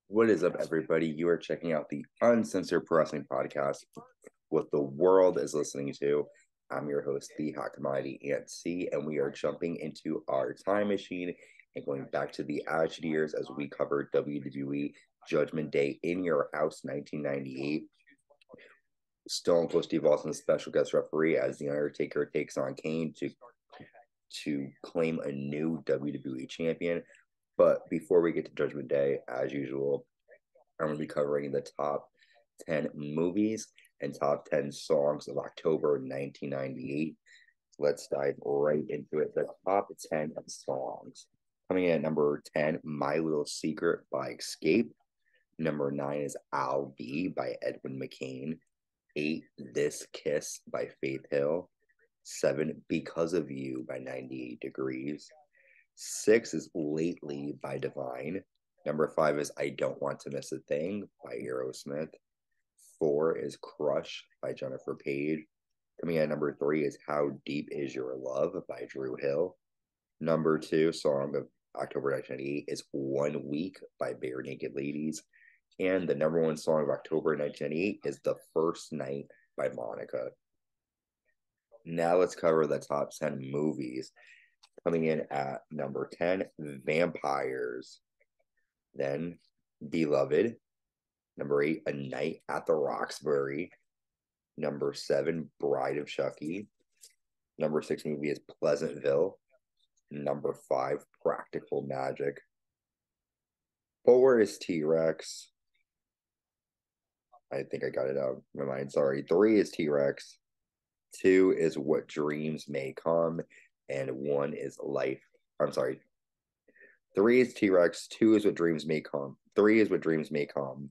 What is up, everybody? You are checking out the Uncensored Pro Wrestling Podcast, what the world is listening to. I'm your host, the Hot Commodity Ant C, and we are jumping into our time machine and going back to the Attitude Years as we cover WWE Judgment Day in Your House 1998. Stone Cold Steve Austin, special guest referee, as The Undertaker takes on Kane to claim a new WWE champion. But before we get to Judgment Day, as usual, I'm going to be covering the top 10 movies and top 10 songs of October 1998. Let's dive right into it. The top 10 songs. Coming in at number 10, My Little Secret by Escape. Number 9 is I'll Be by Edwin McCain. 8, This Kiss by Faith Hill. 7, Because of You by 98 Degrees. 6 is Lately by Divine. Number 5 is I Don't Want to Miss a Thing by Aerosmith. 4 is Crush by Jennifer Page. Coming in at number 3 is How Deep Is Your Love by Drew Hill. Number 2 song of October 1998 is One Week by Bare Naked Ladies. And the number 1 song of October 1998 is The First Night by Monica. Now let's cover the top 10 movies. Coming in at number 10, Vampires. Then Beloved. Number 8, A Night at the Roxbury. Number 7, Bride of Chucky. Number 6 movie is Pleasantville. Number 5, Practical Magic. 4 is T-Rex. I think I got it out of my mind. Sorry. 3 is T-Rex. 2 is What Dreams May Come. And 1 is Life. I'm sorry. 3 is T-Rex. 2 is What Dreams May Come. 3 is What Dreams May Come.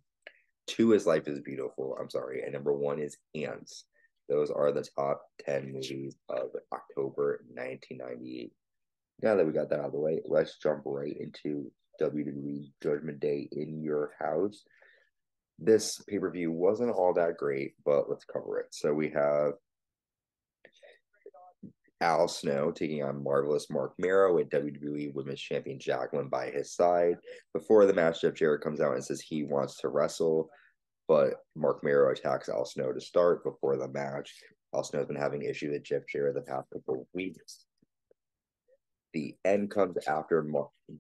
2 is Life is Beautiful. I'm sorry. And number 1 is Ants. Those are the top 10 movies of October 1998. Now that we got that out of the way, let's jump right into WWE Judgment Day in Your House. This pay-per-view wasn't all that great, but let's cover it. So we have Al Snow taking on Marvelous Mark Mero with WWE Women's Champion Jacqueline by his side. Before the match, Jeff Jarrett comes out and says he wants to wrestle, but Mark Mero attacks Al Snow to start before the match. Al Snow's been having issues with Jeff Jarrett the past couple of weeks. The end comes after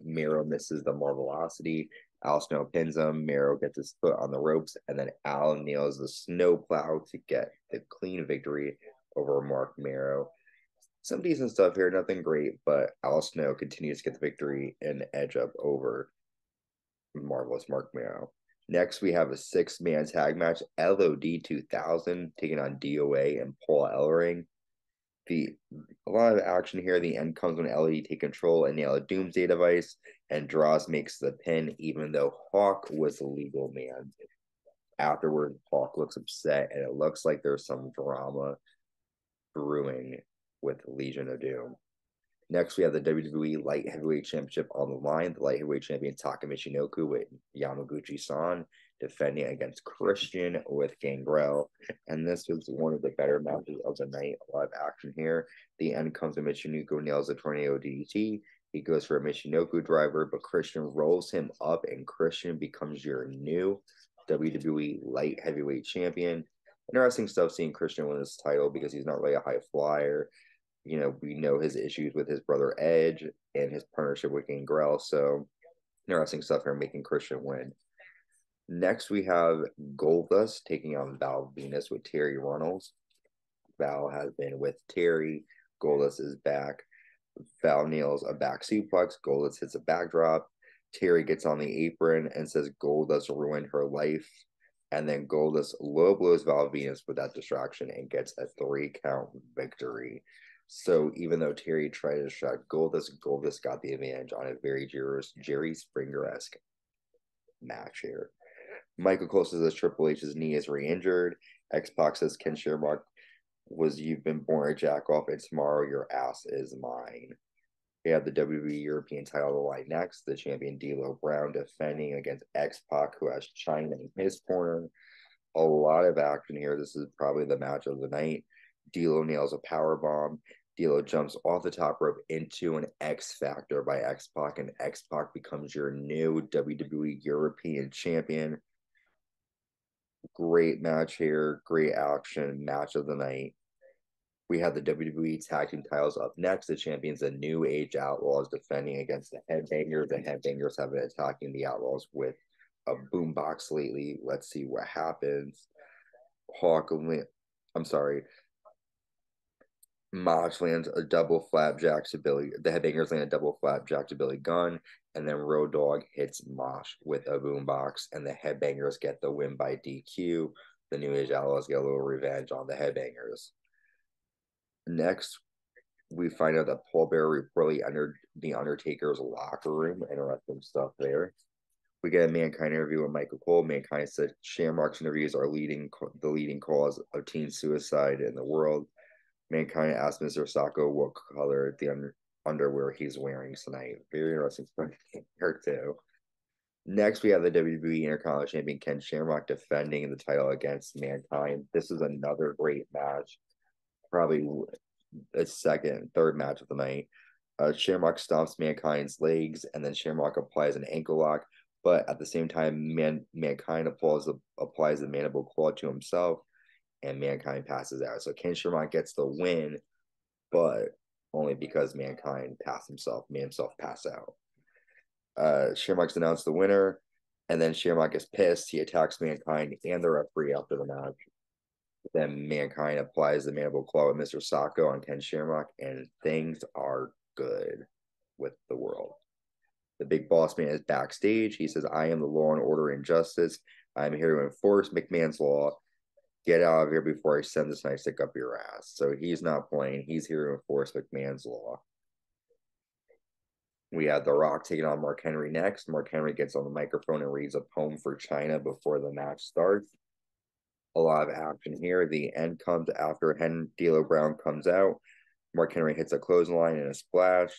Mero misses the Marvelocity. Al Snow pins him. Mero gets his foot on the ropes, and then Al nails the snowplow to get the clean victory over Mark Mero. Some decent stuff here, nothing great, but Al Snow continues to get the victory and edge up over Marvelous Mark Mero. Next, we have a 6-man tag match, LOD 2000, taking on DOA and Paul Ellering. A lot of action here. The end comes when LOD take control and nail a doomsday device, and Droz makes the pin, even though Hawk was the legal man. Afterward, Hawk looks upset, and it looks like there's some drama brewing with Legion of Doom. Next, we have the WWE Light Heavyweight Championship on the line. The Light Heavyweight Champion Taka Michinoku with Yamaguchi-san defending against Christian with Gangrel. And this was one of the better matches of the night. A lot of action here. The end comes when Michinoku nails a tornado DDT. He goes for a Michinoku driver, but Christian rolls him up, and Christian becomes your new WWE Light Heavyweight Champion. Interesting stuff seeing Christian win this title because he's not really a high flyer. We know his issues with his brother Edge and his partnership with Gangrel. So interesting stuff here making Christian win. Next, we have Goldust taking on Val Venis with Terry Runnels. Val has been with Terry. Goldust is back. Val nails a back suplex. Goldust hits a backdrop. Terry gets on the apron and says Goldust ruined her life. And then Goldust low blows Val Venis with that distraction and gets a 3-count victory. So even though Terry tried to distract Goldust got the advantage on a very Jerry Springer-esque match here. Michael Cole says Triple H's knee is re-injured. X-Pac says Ken Shamrock you've been born a jack off, and tomorrow your ass is mine. We have the WWE European title on the line next. The champion D'Lo Brown defending against X-Pac, who has China in his corner. A lot of action here. This is probably the match of the night. D'Lo nails a power bomb. D'Lo jumps off the top rope into an X Factor by X-Pac, and X-Pac becomes your new WWE European Champion. Great match here, great action, match of the night. We have the WWE Tag Team titles up next. The champions, the New Age Outlaws, defending against the Headbangers. The Headbangers have been attacking the Outlaws with a boombox lately. Let's see what happens. Mosh lands a double flapjack to Billy. The Headbangers land a double flapjack to Billy Gunn, and then Road Dogg hits Mosh with a boombox, and the Headbangers get the win by DQ. The New Age Outlaws get a little revenge on the Headbangers. Next, we find out that Paul Bearer reportedly entered the Undertaker's locker room. Interesting stuff there. We get a Mankind interview with Michael Cole. Mankind said Shamrock's interviews are the leading cause of teen suicide in the world. Mankind asked Mr. Sacco what color the underwear he's wearing tonight. Very interesting stuff here too. Next, we have the WWE Intercontinental Champion Ken Shamrock defending the title against Mankind. This is another great match. Probably a second, third match of the night. Shamrock stomps Mankind's legs, and then Shamrock applies an ankle lock. But at the same time, Mankind applies the mandible claw to himself, and Mankind passes out. So Ken Shamrock gets the win, but only because Mankind made himself pass out. Shamrock's announced the winner, and then Shamrock is pissed. He attacks Mankind and the referee after the match. Then Mankind applies the mandible claw with Mr. Sacco on Ken Shamrock, and things are good with the world. The big boss man is backstage. He says, I am the law and order and justice. I'm here to enforce McMahon's law. Get out of here before I send this nice stick up your ass. So he's not playing. He's here to enforce McMahon's law. We have The Rock taking on Mark Henry next. Mark Henry gets on the microphone and reads a poem for China before the match starts. A lot of action here. The end comes after D'Lo Brown comes out. Mark Henry hits a clothesline and a splash.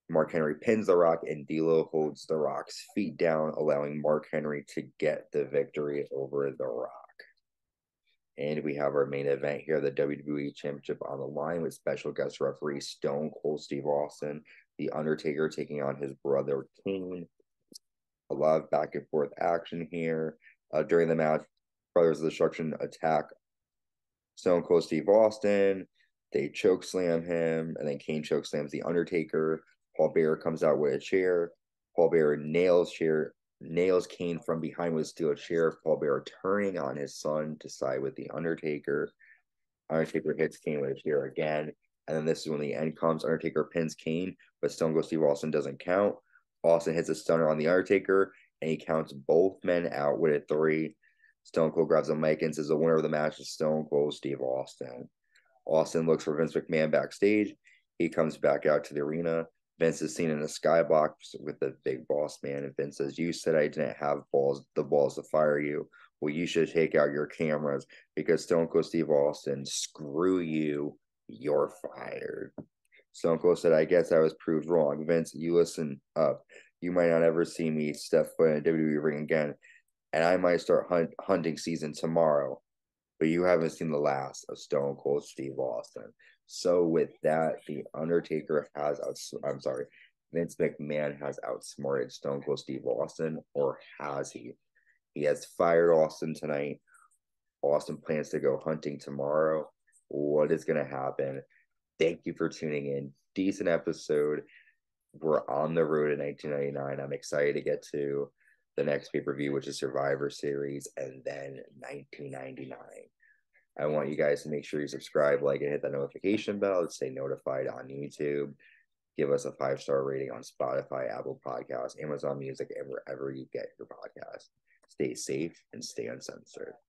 Mark Henry pins The Rock, and D'Lo holds The Rock's feet down, allowing Mark Henry to get the victory over The Rock. And we have our main event here, the WWE Championship on the line with special guest referee Stone Cold Steve Austin, The Undertaker taking on his brother Kane. A lot of back and forth action here. During the match, Brothers of Destruction attack Stone Cold Steve Austin. They choke slam him, and then Kane choke slams The Undertaker. Paul Bearer comes out with a chair. Paul Bearer nails Kane from behind with a steel chair. Paul Bearer turning on his son to side with The Undertaker. Undertaker hits Kane with a chair again. And then this is when the end comes. Undertaker pins Kane, but Stone Cold Steve Austin doesn't count. Austin hits a stunner on The Undertaker, and he counts both men out with a 3. Stone Cold grabs a mic and says the winner of the match is Stone Cold Steve Austin. Austin looks for Vince McMahon backstage. He comes back out to the arena. Vince is seen in a skybox with the big boss man, and Vince says, you said I didn't have the balls to fire you. Well, you should take out your cameras because Stone Cold Steve Austin, screw you, you're fired. Stone Cold said, I guess I was proved wrong. Vince, you listen up. You might not ever see me step foot in a WWE ring again, and I might start hunting season tomorrow, but you haven't seen the last of Stone Cold Steve Austin. So with that, Vince McMahon has outsmarted Stone Cold Steve Austin, or has he? He has fired Austin tonight. Austin plans to go hunting tomorrow. What is going to happen? Thank you for tuning in. Decent episode. We're on the road in 1999. I'm excited to get to the next pay-per-view, which is Survivor Series, and then 1999. I want you guys to make sure you subscribe, like, and hit that notification bell to stay notified on YouTube. Give us a 5-star rating on Spotify, Apple Podcasts, Amazon Music, and wherever you get your podcasts. Stay safe and stay uncensored.